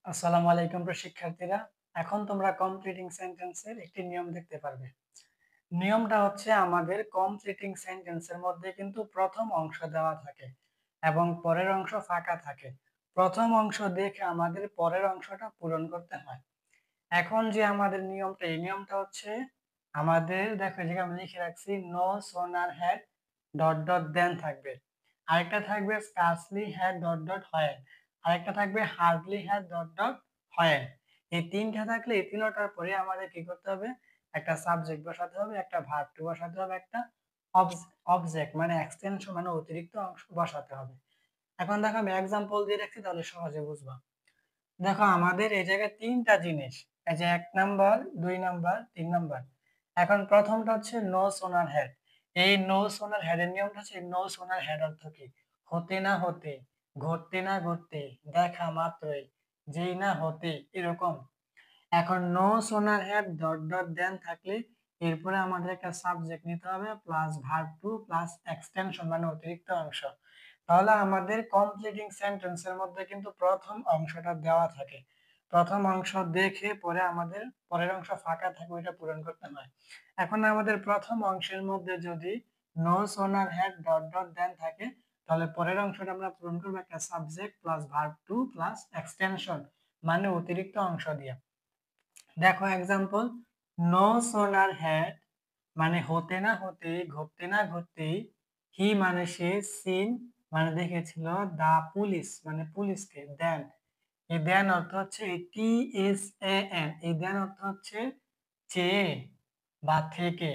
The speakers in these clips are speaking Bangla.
আসসালামু আলাইকুম প্রিয় শিক্ষার্থীরা। এখন তোমরা কমপ্লিটিং সেন্টেন্সের একটি নিয়ম দেখতে পারবে। নিয়মটা হচ্ছে আমাদের কমপ্লিটিং সেন্টেন্সের মধ্যে কিন্তু প্রথম অংশ দেওয়া থাকে এবং পরের অংশ ফাঁকা থাকে। প্রথম অংশ দেখে আমাদের পরের অংশটা পূরণ করতে হয়। এখন যে আমাদের নিয়মটা, এই নিয়মটা হচ্ছে আমাদের দেখো যে আমি লিখে রাখছি no sooner had dot dot দেন থাকবে, আরেকটা থাকবে স্কার্সলি হ্যাড ডট ডট হয়, আরেকটা থাকবে হার্ডলি হ্যাড ডট ডট হয়। এই তিনটা থাকলে এই তিনটার পরে আমাদের কি করতে হবে, একটা সাবজেক্ট বসাতে হবে, একটা ভার্ব টু বসাতে হবে, একটা অবজেক্ট মানে এক্সটেনশন মানে অতিরিক্ত অংশ বসাতে হবে। এখন দেখো আমি এক্সাম্পল দিয়ে রাখছি তাহলে সহজে বুঝবা। দেখো আমাদের এই জায়গায় তিনটা জিনিস, এই যে 1 নাম্বার, 2 নাম্বার, 3 নাম্বার। এখন প্রথমটা হচ্ছে নো সোনার হেড। এই নো সোনার হেডের নিয়মটা হচ্ছে নো সোনার হেড অর্থ কি, হতে না হতে, ঘটতে না ঘটতে, দেখা মাত্রই, যেই না হতে, এরকম। এখন no sooner head dot dot দেন থাকলে এরপরে আমাদের একটা সাবজেক্ট নিতে হবে plus verb two plus extension মানে অতিরিক্ত অংশ। তাহলে আমাদের কমপ্লিটিং সেন্টেন্সের মধ্যে কিন্তু প্রথম অংশটা দেওয়া থাকে। প্রথম অংশ দেখে পরে আমাদের পরের অংশ ফাঁকা থাকে, ওইটা পূরণ করতে হয়। এখন আমাদের প্রথম অংশের মধ্যে যদি no sooner head dot dot দেন থাকে, তাহলে পরের অংশটা আমরা পূরণ করবো একটা subject plus verb two plus extension মানে অতিরিক্ত অংশ দিয়ে। দেখো এক্সাম্পল, নো সোনার হ্যাড মানে হতে না হতে, ঘটতে না ঘটতেই, হি মানে সে, সিন মানে দেখেছিল, দা পুলিশ মানে পুলিশকে, দেন এই দেন অর্থ হচ্ছে টি এস এ এন, এই দেন অর্থ হচ্ছে চেয়ে বা থেকে।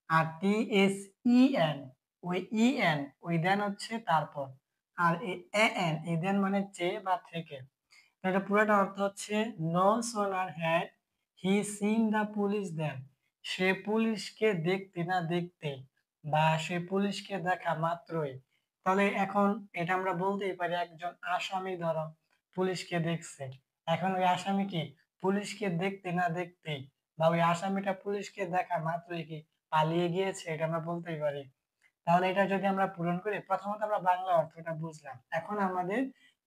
আর টি এস ই এন, ওই ই এন ওই দেন হচ্ছে তারপর। আর এই এ এন এই দেন মানে চেয়ে বা থেকে। এটা পুরোটা অর্থ হচ্ছে no sooner had he seen the police than, সে পুলিশকে দেখতে না দেখতে বা সে পুলিশকে দেখা মাত্রই। তাহলে এখন এটা আমরা বলতেই পারি একজন আসামি ধরো পুলিশকে দেখছে, এখন ওই আসামি কি পুলিশকে দেখতে না দেখতেই বা ওই আসামিটা পুলিশকে দেখা মাত্রই কি পালিয়ে গিয়েছে, এটা আমরা বলতেই পারি। তাহলে এটা যদি আমরা পূরণ করি, প্রথমত আমরা বাংলা অর্থটা বুঝলাম, এখন আমাদের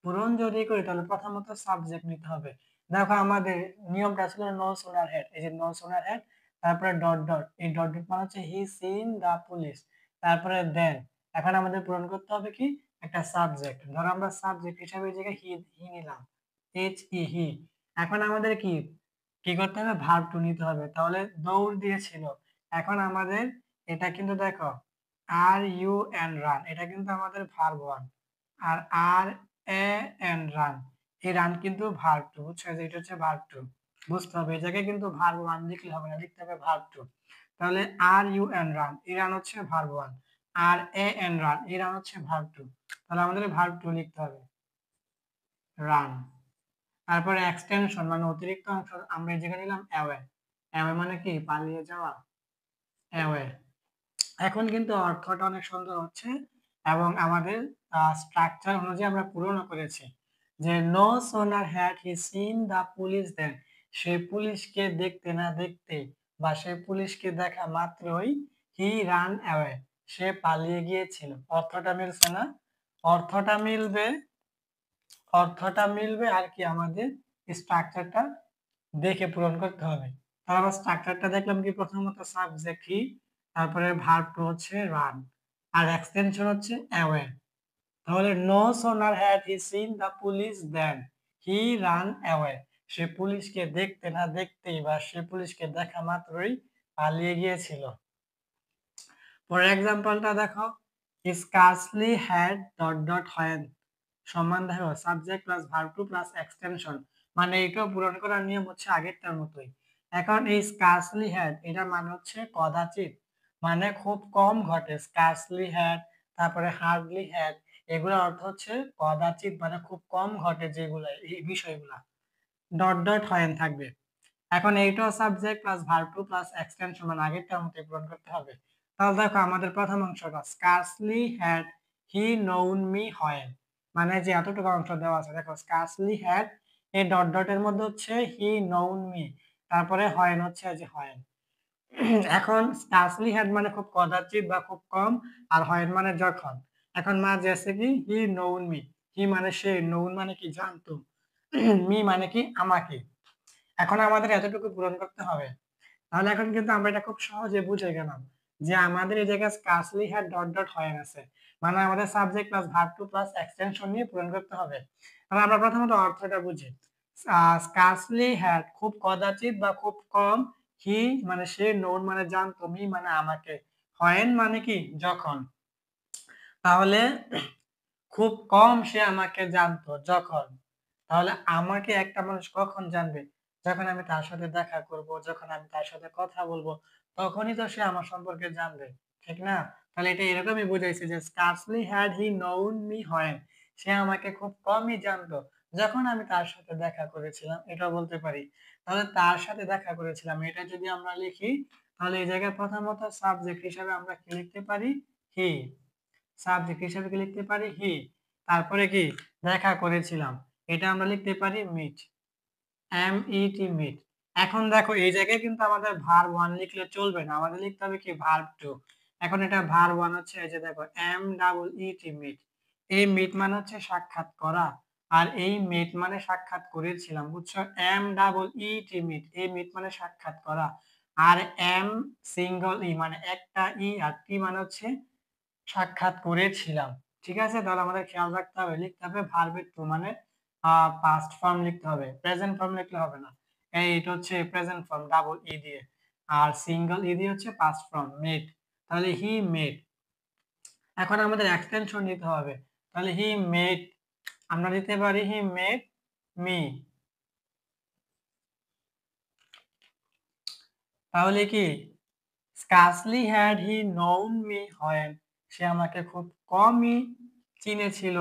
পূরণ যদি করি তাহলে প্রথমত সাবজেক্ট নিতে হবে। দেখো আমাদের নিয়মটা ছিল নো সোনার হেড, এই যে নো সোনার হেড, তারপরে ডট ডট, এই ডট ডট মানে হচ্ছে হি সিন দা পুলিশ, তারপরে দেন। এখন আমাদের পূরণ করতে হবে কি একটা সাবজেক্ট, ধরো আমরা সাবজেক্ট হিসাবে এই জায়গায় হি হি নিলাম, এইচ ই হি। এখন আমাদের কি কি করতে হবে, ভার্ব টু নিতে হবে। তাহলে দৌড় দিয়েছিল, এখন আমাদের এটা কিন্তু দেখো আর ইউ এন রান, এটা কিন্তু আমাদের ভার্ব ওয়ান। আর আর এ এন রান, এই রান কিন্তু ভার্ব টু, বুঝছো, যে এটা হচ্ছে ভার্ব টু। বুঝতে হবে এই জায়গায় কিন্তু ভার্ব ওয়ান লিখলে হবে না, লিখতে হবে ভার্ব টু। তাহলে আর ইউ এন রান, এই রান হচ্ছে verb one. R A N run, এই রান হচ্ছে ভার্ব টু। তাহলে আমাদের ভার্ব টু লিখতে হবে, রান। তারপরে এক্সটেনশন মানে অতিরিক্ত অংশ, আমরা এই জায়গায় নিলাম অ্যাওয়ে। অ্যাওয়ে মানে কি পালিয়ে যাওয়া, অ্যাওয়ে। এখন কিন্তু অর্থটা অনেক সুন্দর হচ্ছে এবং আমাদের স্ট্রাকচার অনুযায়ী আমরা পূরণ করেছি যে no sooner had he seen the police than, সে পুলিশকে দেখতে না দেখতে বা সে পুলিশকে দেখা মাত্রই হি রান অ্যাওয়ে, সে পালিয়ে গিয়েছিল। অর্থটা মিলছে না? অর্থটা মিলবে, অর্থটা মিলবে আর কি আমাদের স্ট্রাকচারটা দেখে পূরণ করতে হবে। তাহলে আমরা স্ট্রাকচারটা দেখলাম কি, প্রথমত সাবজেক্ট হি, তারপরে ভার্ব টু হচ্ছে রান, আর এক্সটেনশন হচ্ছে অ্যাওয়ে। তাহলে no sooner had he seen the police than he ran away, সে পুলিশকে দেখতে না দেখতেই বা সে পুলিশকে দেখা মাত্রই পালিয়ে গিয়েছিল। পরের এক্সাম্পলটা দেখো, স্কার্সলি হ্যাড ডট ডট হয় সমান দেখো subject plus verb two plus extension, মানে এটাও পূরণ করার নিয়ম হচ্ছে আগেরটার মতোই। এখন এই স্কার্সলি হ্যাড এটার মানে হচ্ছে কদাচিৎ, মানে খুব কম ঘটে, স্কার্সলি হ্যাড, তারপরে হার্ডলি হ্যাড, এগুলোর অর্থ হচ্ছে কদাচিৎ মানে খুব কম ঘটে যেগুলো, এই বিষয়গুলা ডট ডট হয় থাকবে। এখন এইটাও subject plus verb two plus extension মানে আগেরটার মতো পূরণ করতে হবে। তাহলে দেখো আমাদের প্রথম অংশটা scarcely had he known me হয়, মানে যে এতটুকু অংশ দেওয়া আছে, দেখো স্কার্সলি হ্যাড এই ডট ডট এর মধ্যে হচ্ছে হি নোন মি, তারপরে হয়েন হচ্ছে যে হয়েন। এখন স্কার্সলি হ্যাড মানে খুব কদাচিৎ বা খুব কম, আর হয়েন মানে যখন। এখন মা জেসে কি হি নোন মি, হি মানে সে, নোন মানে কি জানতো, মি মানে কি আমাকে। এখন আমাদের এতটুকু পূরণ করতে হবে। তাহলে এখন কিন্তু আমরা এটা খুব সহজে বুঝে গেলাম যে আমাদের এই জায়গায় স্কার্সলি হ্যাড ডট ডট হয়ে গেছে, মানে আমাদের subject plus verb two plus extension নিয়ে পূরণ করতে হবে। তাহলে আমরা প্রথমত অর্থটা বুঝি। স্কার্সলি হ্যাড খুব কদাচিৎ বা খুব কম, হি মানে সে, নোন মানে জানতো, মি মানে আমাকে, হয়েন মানে কি যখন। তাহলে খুব কম সে আমাকে জানতো যখন। তাহলে আমাকে একটা মানুষ কখন জানবে? যখন আমি তার সাথে দেখা করব, যখন আমি তার সাথে কথা বলবো, তখনই তো সে আমার সম্পর্কে জানবে, ঠিক না? তাহলে এটা এরকমই বুঝাইছে যে scarcely had he known me when, সে আমাকে খুব কমই জানতো যখন আমি তার সাথে দেখা করেছিলাম, এটা বলতে পারি। তাহলে তার সাথে দেখা করেছিলাম এটা যদি আমরা লিখি, তাহলে এই জায়গায় প্রথমত সাবজেক্ট হিসাবে আমরা কি লিখতে পারি? হি। সাবজেক্ট হিসেবে কি লিখতে পারি? হি। তারপরে কি দেখা করেছিলাম, এটা আমরা লিখতে পারি মিট, মিট। এখন দেখো এই জায়গায় কিন্তু আমাদের ভার্ব ওয়ান লিখলে চলবে না, আমাদের লিখতে হবে কি ভার্ব টু। এখন এটা ভার্ব ওয়ান হচ্ছে, এই যে দেখো মিট। এই মিট মানে হচ্ছে সাক্ষাৎ করা, আর এই মিট মানে সাক্ষাৎ করেছিলাম, বুঝছো? মিট, এই মিট মানে সাক্ষাৎ করা। আর এম সিঙ্গল ই মানে একটা ই, আর টি মানে হচ্ছে সাক্ষাৎ করেছিলাম। ঠিক আছে, তাহলে আমাদের খেয়াল রাখতে হবে, লিখতে হবে ভার্বের টু মানে পাস্ট ফর্ম লিখতে হবে, প্রেজেন্ট ফর্ম লিখলে হবে না। এটা হচ্ছে প্রেজেন্ট ফর্ম ডাবল ই দিয়ে, আর সিঙ্গল ই দিয়ে হচ্ছে পাস্ট ফর্ম মেড। তাহলে হি মেড। এখন আমাদের এক্সটেনশন নিতে হবে, তাহলে হি মেড আমরা দিতে পারি হি মেড মি। তাহলে কি scarcely had he known me when, সে আমাকে খুব কমই চিনেছিল,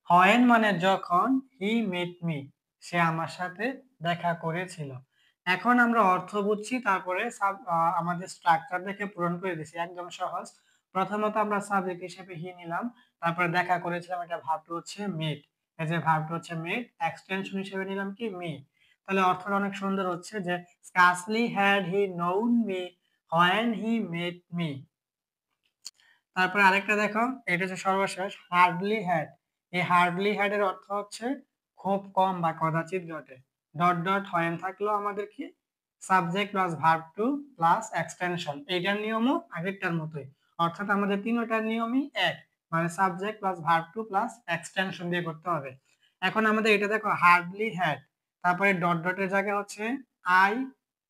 when মানে যখন, he met me সে আমার সাথে দেখা করেছিল। এখন আমরা অর্থ বুঝছি, তারপরে আমাদের স্ট্রাকচার দেখে পূরণ করে দিছি, একদম সহজ। প্রথমত আমরা সাবজেক্ট হিসেবে হি নিলাম, তারপরে দেখা করেছিলাম, এটা ভার্বটা হচ্ছে মেট, এই যে ভার্বটা হচ্ছে মেট, এক্সটেনশন হিসেবে নিলাম কি মি। তাহলে অর্থটা অনেক সুন্দর হচ্ছে যে scarcely had he known me when he met me। তারপরে আরেকটা দেখো, এটা হচ্ছে সর্বশেষ হার্ডলি হ্যাড। এই হার্ডলি হ্যাড এর অর্থ হচ্ছে খুব কম বা কদাচিৎ ঘটে। ডট ডট হয়েন থাকলো আমাদের কি subject plus verb two plus extension, এইটার নিয়মও আগেরটার মতোই, অর্থাৎ আমাদের তিনটার নিয়মই এক, মানে subject plus verb two plus extension দিয়ে করতে হবে। এখন আমাদের এটা দেখো হার্ডলি হ্যাড, তারপরে ডট ডটের জায়গায় হচ্ছে আই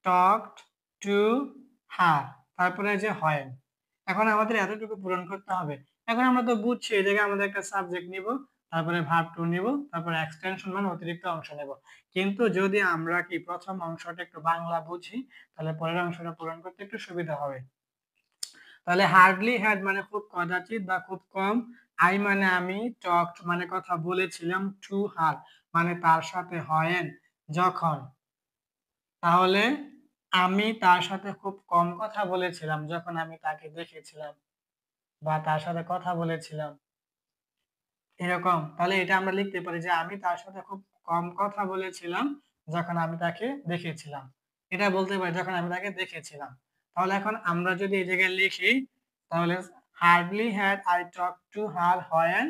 টকড টু হার, তারপরে যে হয়েন। এখন আমাদের এতটুকু পূরণ করতে হবে। এখন আমরা তো বুঝছি এই জায়গায় আমাদের একটা সাবজেক্ট নিব, তারপরে ভার্ব টু নিব, তারপরে এক্সটেনশন মানে অতিরিক্ত অংশ নেব। কিন্তু যদি আমরা কি প্রথম অংশটা একটু বাংলা বুঝি, তাহলে পরের অংশটা পূরণ করতে একটু সুবিধা হবে। তাহলে হার্ডলি হ্যাড মানে খুব কদাচিৎ বা খুব কম, আই মানে আমি, টকড মানে কথা বলেছিলাম, টু হার মানে তার সাথে, হয়েন যখন। তাহলে আমি তার সাথে খুব কম কথা বলেছিলাম যখন আমি তাকে দেখেছিলাম বা তার সাথে কথা বলেছিলাম, এরকম। তাহলে এটা আমরা লিখতে পারি যে আমি তার সাথে খুব কম কথা বলেছিলাম যখন আমি তাকে দেখেছিলাম, এটা বলতে পারি যখন আমি তাকে দেখেছিলাম। তাহলে এখন আমরা যদি এই জায়গায় লিখি, তাহলে hardly had I talk to her when,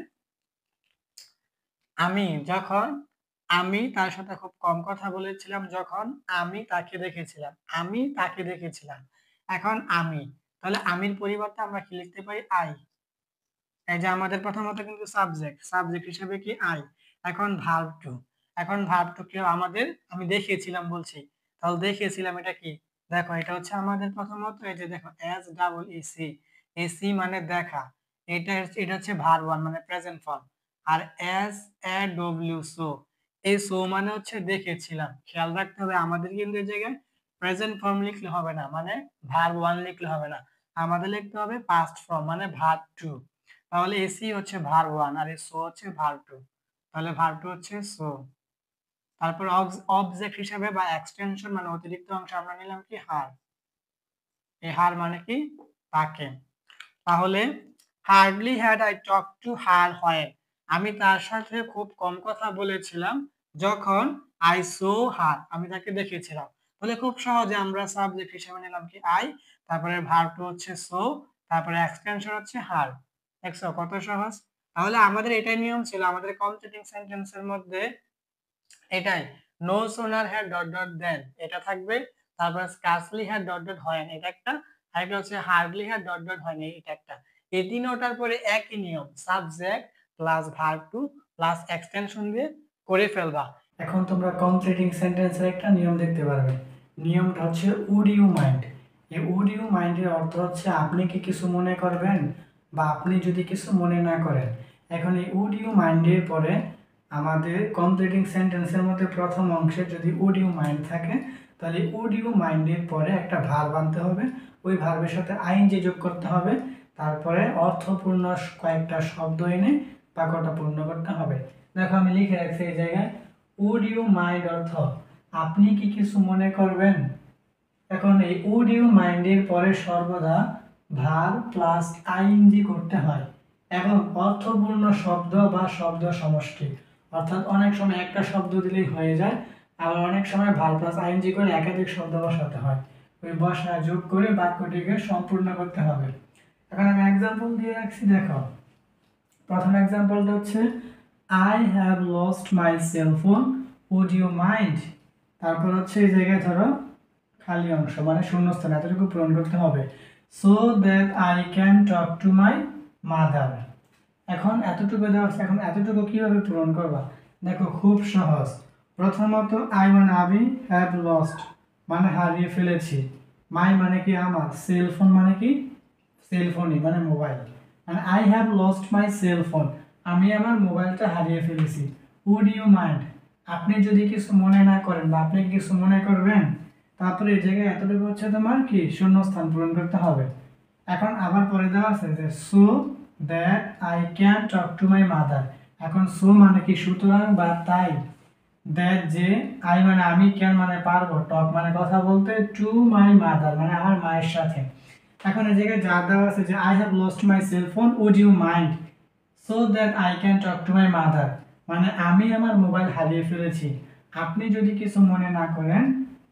আমি যখন, আমি তার সাথে খুব কম কথা বলেছিলাম যখন আমি তাকে দেখেছিলাম, আমি তাকে দেখেছিলাম। এখন আমি, তাহলে আমির পরিবর্তে আমরা কি লিখতে পারি? আই। এই যে আমাদের প্রথমত কিন্তু সাবজেক্ট, সাবজেক্ট হিসেবে কি আই। এখন ভার্ব টু, এখন ভার্ব টু কি আমাদের, আমি দেখিয়েছিলাম বলছি, তাহলে দেখিয়েছিলাম এটা কি, দেখো এটা হচ্ছে আমাদের প্রথমত, এই যে দেখো এস ডাবল ই সি, এই সি মানে দেখা, এটা হচ্ছে ভার্ব ওয়ান মানে প্রেজেন্ট ফর্ম। আর এস এ ডব্লিউ সো, এই সো মানে হচ্ছে দেখেছিলাম। খেয়াল রাখতে হবে আমাদের কিন্তু এই জায়গায় প্রেজেন্ট ফর্ম লিখলে হবে না, মানে ভার্ব ওয়ান লিখলে হবে না, আমাদের লিখতে হবে পাস্ট ফর্ম মানে ভার্ব টু। তাহলে এসি হচ্ছে ভার্ব ওয়ান আর সো হচ্ছে ভার্ব টু, তাহলে ভার্ব টু হচ্ছে সো। তারপর অবজেক্ট হিসেবে বা এক্সটেনশন মানে অতিরিক্ত অংশ আমরা নিলাম কি হার, এই হার মানে কি তাকে। তাহলে hardly had I talk to her when, আমি তার সাথে খুব কম কথা বলেছিলাম যখন আই সো হার আমি তাকে দেখেছিলাম। তাহলে খুব সহজে আমরা সাবজেক্ট হিসেবে নিলাম কি আই, তারপরে ভার্ব টু হচ্ছে সো, তারপরে এক্সটেনশন হচ্ছে হার। দেখছো কত সহজ। তাহলে আমাদের এটাই নিয়ম ছিল আমাদের কমপ্লিটিং সেন্টেন্সের মধ্যে, এটাই no sooner had dot dot দেন এটা থাকবে, তারপর স্কার্সলি হ্যাড ডট ডট হয় না এটা একটা, আরেকটা হচ্ছে হার্ডলি হ্যাড ডট ডট হয় না এটা একটা। এই তিনটার পরে একই নিয়ম, subject plus verb two plus extension দিয়ে করে ফেলবা। এখন তোমরা কমপ্লিটিং সেন্টেন্সের একটা নিয়ম দেখতে পারবে। নিয়মটা হচ্ছে উড ইউ মাইন্ড। এই উড ইউ মাইন্ডের অর্থ হচ্ছে আপনি কি কিছু মনে করবেন বা আপনি যদি কিছু মনে না করেন। এখন এই উড ইউ মাইন্ডের পরে আমাদের কমপ্লিটিং সেন্টেন্সের মধ্যে প্রথম অংশে যদি উড ইউ মাইন্ড থাকে তাহলে উড ইউ মাইন্ডের পরে একটা ভার্ব আনতে হবে, ওই ভার্বের সাথে আইএনজি যোগ করতে হবে, তারপরে অর্থপূর্ণ কয়েকটা শব্দ এনে বাক্যটা পূর্ণ করতে হবে। দেখো আমি লিখে রাখছি এই জায়গায় উড ইউ মাইন্ড অর্থ আপনি কি কিছু মনে করবেন। এখন এই উড ইউ মাইন্ডের পরে সর্বদা ভার্ব প্লাস আইএনজি করতে হয় এবং অর্থপূর্ণ শব্দ বা শব্দ সমষ্টি, অর্থাৎ অনেক সময় একটা শব্দ দিলেই হয়ে যায়, আবার অনেক সময় ভার্ব প্লাস আইএনজি করে একাধিক শব্দ বসাতে হয়, ওই বসা যোগ করে বাক্যটিকে সম্পূর্ণ করতে হবে। এখন আমি এক্সাম্পল দিয়ে রাখছি, দেখো প্রথম এক্সাম্পলটা হচ্ছে I have lost my cellphone would you mind, তারপর হচ্ছে এই জায়গায় ধরো খালি অংশ মানে শূন্যস্থান এতটুকু পূরণ করতে হবে, so that I can talk to my mother. এখন এতটুকু দেওয়া আছে, এখন এতটুকু কিভাবে পূরণ করবা, দেখো খুব সহজ। প্রথমত আই মানে আমি, হ্যাভ লস্ট মানে হারিয়ে ফেলেছি, মাই মানে কি আমার, সেলফোন মানে কি সেলফোনই মানে মোবাইল, মানে I have lost my cellphone আমি আমার মোবাইলটা হারিয়ে ফেলেছি। উড ইউ মাইন্ড আপনি যদি কিছু মনে না করেন বা আপনি কিছু মনে করবেন, তারপরে এই জায়গায় এতটুকু হচ্ছে তোমার কি শূন্যস্থান পূরণ করতে হবে। এখন আবার পরে দেওয়া আছে যে so that I can talk to my mother, এখন সো মানে কি সুতরাং বা তাই, দ্যাট যে, আই মানে আমি, ক্যান মানে পারবো, টক মানে কথা বলতে, টু মাই মাদার মানে আমার মায়ের সাথে। এখন এই জায়গায় যা দেওয়া আছে যে I have lost my cellphone would you mind so that I can talk to my mother, মানে আমি আমার মোবাইল হারিয়ে ফেলেছি, আপনি যদি কিছু মনে না করেন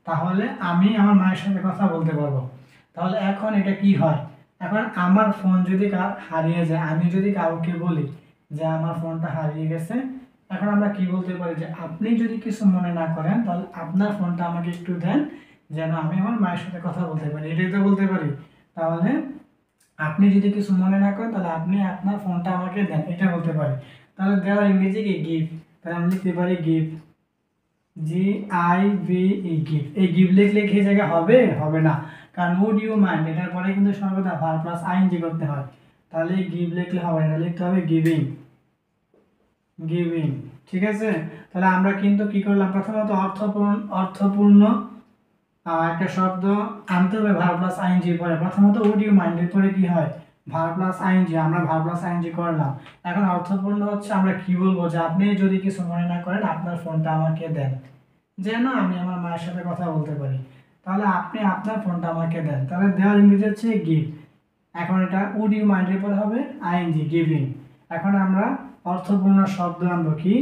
তাহলে আমি আমার মায়ের সাথে কথা বলতে পারবো। তাহলে এখন এটা কি হয়, এখন আমার ফোন যদি হারিয়ে যায়, আমি যদি কাউকে বলি যে আমার ফোনটা হারিয়ে গেছে, এখন আমরা কি বলতে পারি যে আপনি যদি কিছু মনে না করেন তাহলে আপনার ফোনটা আমাকে একটু দেন যেন আমি আমার মায়ের সাথে কথা বলতে পারি, এটাই তো বলতে পারি। তাহলে আপনি যদি কিছু মনে না করেন তাহলে আপনি আপনার ফোনটা আমাকে দেন, এটা বলতে পারি। তাহলে দেওয়ার ইংরেজি কি গিভ, তাহলে আমি লিখতে পারি গিভ, GIVE গিভ। এই গিভ লিখলে কি জায়গা হবে, হবে না, কারণ উড ইউ মাইন্ড এটার পরে কিন্তু সর্বদা ভার্ব প্লাস আইএনজি করতে হয়, তাহলে গিভ লিখলে হবে না, লিখতে হবে গিভিং, গিভিং। ঠিক আছে, তাহলে আমরা কিন্তু কি করলাম, প্রথমত অর্থপূর্ণ একটা শব্দ আনতে হবে ভার্ব প্লাস আইএনজি পরে, প্রথমত উড ইউ মাইন্ডের পরে কি হয় ভার্ব প্লাস আইএনজি, আমরা ভার্ব প্লাস আইএনজি করলাম। এখন অর্থপূর্ণ হচ্ছে আমরা কি বলবো যে আপনি যদি কিছু মনে না করেন আপনার ফোনটা আমাকে দেন যেন আমি আমার মায়ের সাথে কথা বলতে পারি, তাহলে আপনি আপনার ফোনটা আমাকে দেন, তাহলে দেওয়ার ইংরেজি হচ্ছে গিভ। এখন এটা উড ইউ মাইন্ডের পরে হবে আইএনজি গিভিং। এখন আমরা অর্থপূর্ণ শব্দ আনবো কি,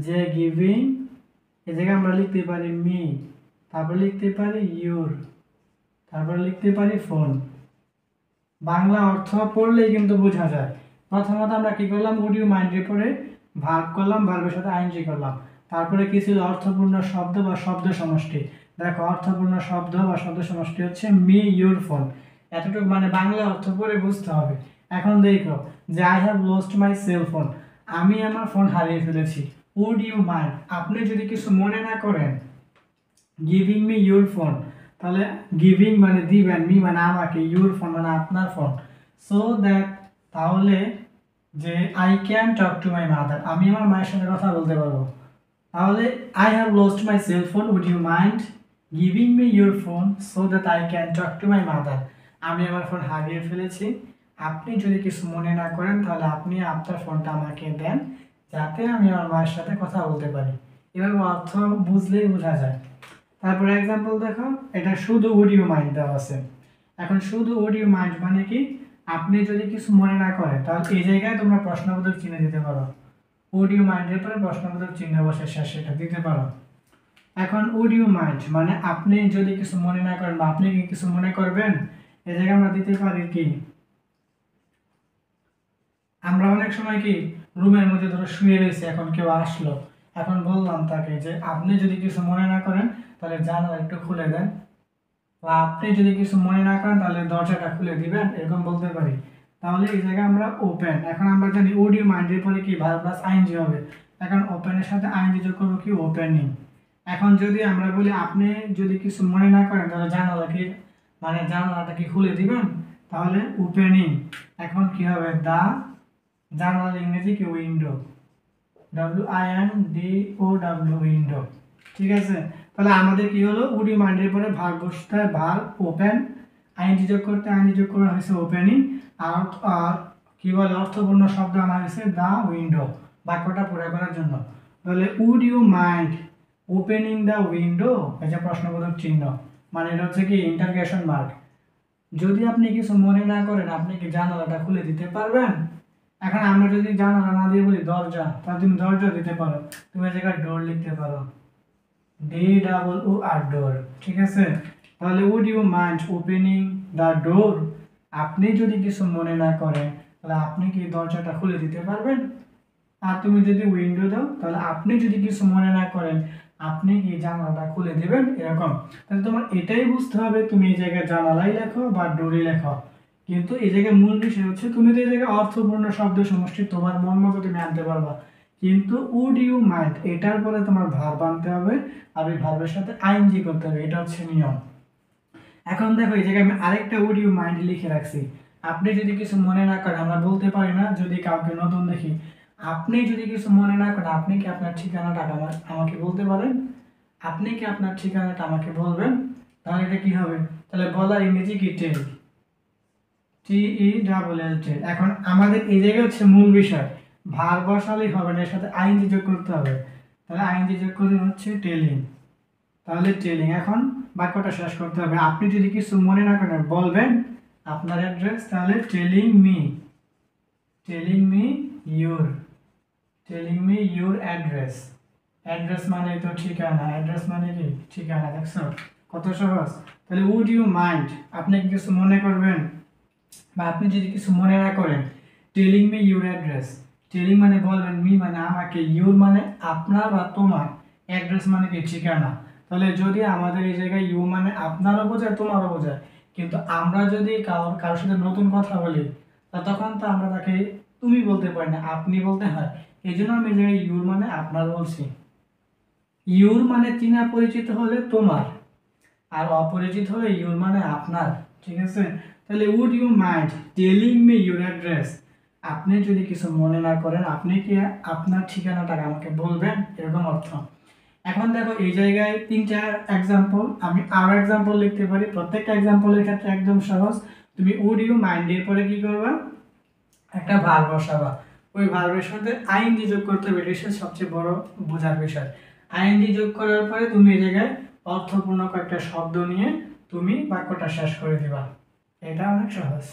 যে গিভিং এই জায়গায় আমরা লিখতে পারি মি, তারপর লিখতে পারি ইউর, তারপর লিখতে পারি ফোন। বাংলা অর্থ পড়লেই কিন্তু বোঝা যায়। প্রথমত আমরা কি করলাম, উড ইউ মাইন্ডের পরে ভার্ব করলাম, ভার্বের সাথে আইএনজি করলাম, তারপরে কি ছিল অর্থপূর্ণ শব্দ বা শব্দ সমষ্টি। দেখো অর্থপূর্ণ শব্দ বা শব্দ সমষ্টি হচ্ছে মি ইউর ফোন, এতটুকু মানে বাংলা অর্থ পড়ে বুঝতে হবে। এখন দেখো যে I have lost my cell phone আমি আমার ফোন হারিয়ে ফেলেছি, উড ইউ মাইন্ড আপনি যদি কিছু মনে না করেন, গিভিং মি ইউর ফোন তাহলে গিভিং মানে দিবেন, মি মানে আমাকে, ইউর ফোন মানে আপনার ফোন, সো দ্যাট তাহলে যে I can talk to my mother আমি আমার মায়ের সাথে কথা বলতে পারবো। তাহলে I have lost my cell phone would you mind giving me your phone so that I can talk to my mother আমি আমার ফোন হারিয়ে ফেলেছি, আপনি যদি কিছু মনে না করেন তাহলে আপনি আপনার ফোনটা আমাকে দেন যাতে আমি আমার মায়ের সাথে কথা বলতে পারি। এবার অর্থ বুঝলেই বোঝা যায়। তারপরে এক্সাম্পল দেখো, এটা শুধু উড ইউ মাইন্ড দেওয়া আছে। এখন শুধু উড ইউ মাইন্ড মানে কি, আপনি যদি কিছু মনে না করেন তাহলে এই জায়গায় তোমরা প্রশ্নবোধক চিহ্ন দিতে পারো, উড ইউ মাইন্ডের পরে প্রশ্নবোধক চিহ্ন বসে শেষে এটা দিতে পারো। এখন উড ইউ মাইন্ড মানে আপনি যদি কিছু মনে না করেন বা আপনি কি কিছু মনে করবেন, এই জায়গায় আমরা দিতে পারি কি, আমরা অনেক সময় কি রুমের মধ্যে ধরো শুয়ে রয়েছে, এখন কেউ আসলো, এখন বললাম তাকে যে আপনি যদি কিছু মনে না করেন তাহলে জানালা একটু খুলে দেন, বা আপনি যদি কিছু মনে না করেন তাহলে দরজাটা খুলে দিবেন, এরকম বলতে পারি। তাহলে এই জায়গায় আমরা ওপেন, এখন আমরা জানি উড ইউ মাইন্ডের পরে কি ভার্ব প্লাস আইএনজি হবে, এখন ওপেনের সাথে আইএনজি যোগ করবো কি ওপেনিং। এখন যদি আমরা বলি আপনি যদি কিছু মনে না করেন তাহলে জানালা কি মানে জানালাটা কি খুলে দিবেন, তাহলে ওপেনিং। এখন কি হবে, দা জানালার ইংরেজি কি উইন্ডো, WINDO উইন্ডো। ঠিক আছে, তাহলে আমাদের কি হলো উড ইউ মাইন্ডের পরে ভার্ব বসতে হয় ভার্ব ওপেন, আইএনজি যোগ করতে আইএনজি যোগ করা হয়েছে ওপেনিং, আর কি বলে অর্থপূর্ণ শব্দ আনা হয়েছে দা উইন্ডো বাক্যটা পুরো করার জন্য। তাহলে would you mind opening the window, এই যে প্রশ্নবোধক চিহ্ন, মানে এটা হচ্ছে কি ইন্টারগেশন মার্ক। যদি আপনি কিছু মনে না করেন আপনি কি জানালাটা খুলে দিতে পারবেন। এখন আমরা যদি জানালা না দিয়ে বলি দরজা, তাহলে তুমি দরজা দিতে পারো, তুমি এই জায়গায় ডোর লিখতে পারো, DOOR ডোর। ঠিক আছে, তাহলে would you mind opening the door, আপনি যদি কিছু মনে না করেন তাহলে আপনি কি দরজাটা খুলে দিতে পারবেন। আর তুমি যদি উইন্ডো দাও তাহলে আপনি যদি কিছু মনে না করেন আপনি কি জানালাটা খুলে দেবেন, এরকম। তাহলে তোমার এটাই বুঝতে হবে তুমি এই জায়গায় জানালাই লেখো বা ডোরই লেখো, কিন্তু এই জায়গায় মূল বিষয় হচ্ছে তুমি তো এই জায়গায় অর্থপূর্ণ শব্দ সমষ্টি তোমার মন মতো তুমি আনতে পারবা, কিন্তু উড ইউ মাইন্ড এটার পরে তোমার ভার্ব আনতে হবে, আর ওই ভার্বের সাথে আইএনজি করতে হবে, এটা হচ্ছে নিয়ম। এখন দেখো এই জায়গায় আমি আরেকটা উড ইউ মাইন্ড লিখে রাখছি, আপনি যদি কিছু মনে না করেন, আমরা বলতে পারি না যদি কাউকে নতুন দেখি, আপনি যদি কিছু মনে না করেন আপনি কি আপনার ঠিকানাটা আমাকে বলতে পারেন, আপনি কি আপনার ঠিকানাটা আমাকে বলবেন, তাহলে এটা কি হবে, তাহলে বলার ইংরেজি কি টেল, TELL। এখন আমাদের এই জায়গায় হচ্ছে মূল বিষয়, ভার বসালেই হবে না, এর সাথে আইএনজি যোগ করতে হবে, তাহলে আইএনজি যোগ করে হচ্ছে টেলিং, তাহলে টেলিং। এখন বাক্যটা শেষ করতে হবে, আপনি যদি কিছু মনে না করেন বলবেন আপনার অ্যাড্রেস, তাহলে telling me your address. Address মানে তো ঠিকানা, অ্যাড্রেস মানে কি ঠিকানা, দেখছো কত সহজ। তাহলে উড ইউ মাইন্ড আপনি কি কিছু মনে করবেন, বা আপনি যদি কিছু মনে না করেন, telling me your address, telling মানে বলবেন, মি মানে আমাকে, ইউর মানে আপনার বা তোমার, অ্যাড্রেস মানে কি ঠিকানা। তাহলে যদি আমাদের এই জায়গায় ইউ মানে আপনারও বোঝায় তোমারও বোঝায়, কিন্তু আমরা যদি কারোর সাথে নতুন কথা বলি তা তখন তো আমরা তাকে তুমি বলতে পারি না, আপনি বলতে হয়, এই জন্য আমি এই জায়গায় ইউর মানে আপনার বলছি। ইউর মানে চিনা পরিচিত হলে তোমার, আর অপরিচিত হলে ইউর মানে আপনার। ঠিক আছে, তাহলে would you mind telling me your address, আপনি যদি কিছু মনে না করেন আপনি কি আপনার ঠিকানাটা আমাকে বলবেন, এরকম অর্থ। এখন দেখো এই জায়গায় 3-4 এক্সাম্পল, আমি আরো এক্সাম্পল লিখতে পারি, প্রত্যেকটা এক্সাম্পলের ক্ষেত্রে একদম সহজ। তুমি উড ইউ মাইন্ড এর পরে কি করবা, একটা ভার্ব বসাবা, ওই ভার্বের সাথে আইএনজি যোগ করতে হবে, এটা সবচেয়ে বড় বোঝার বিষয়। আইএনজি যোগ করার পরে তুমি এই জায়গায় অর্থপূর্ণ কয়েকটা শব্দ নিয়ে তুমি বাক্যটা শেষ করে দিবা, এটা অনেক সহজ।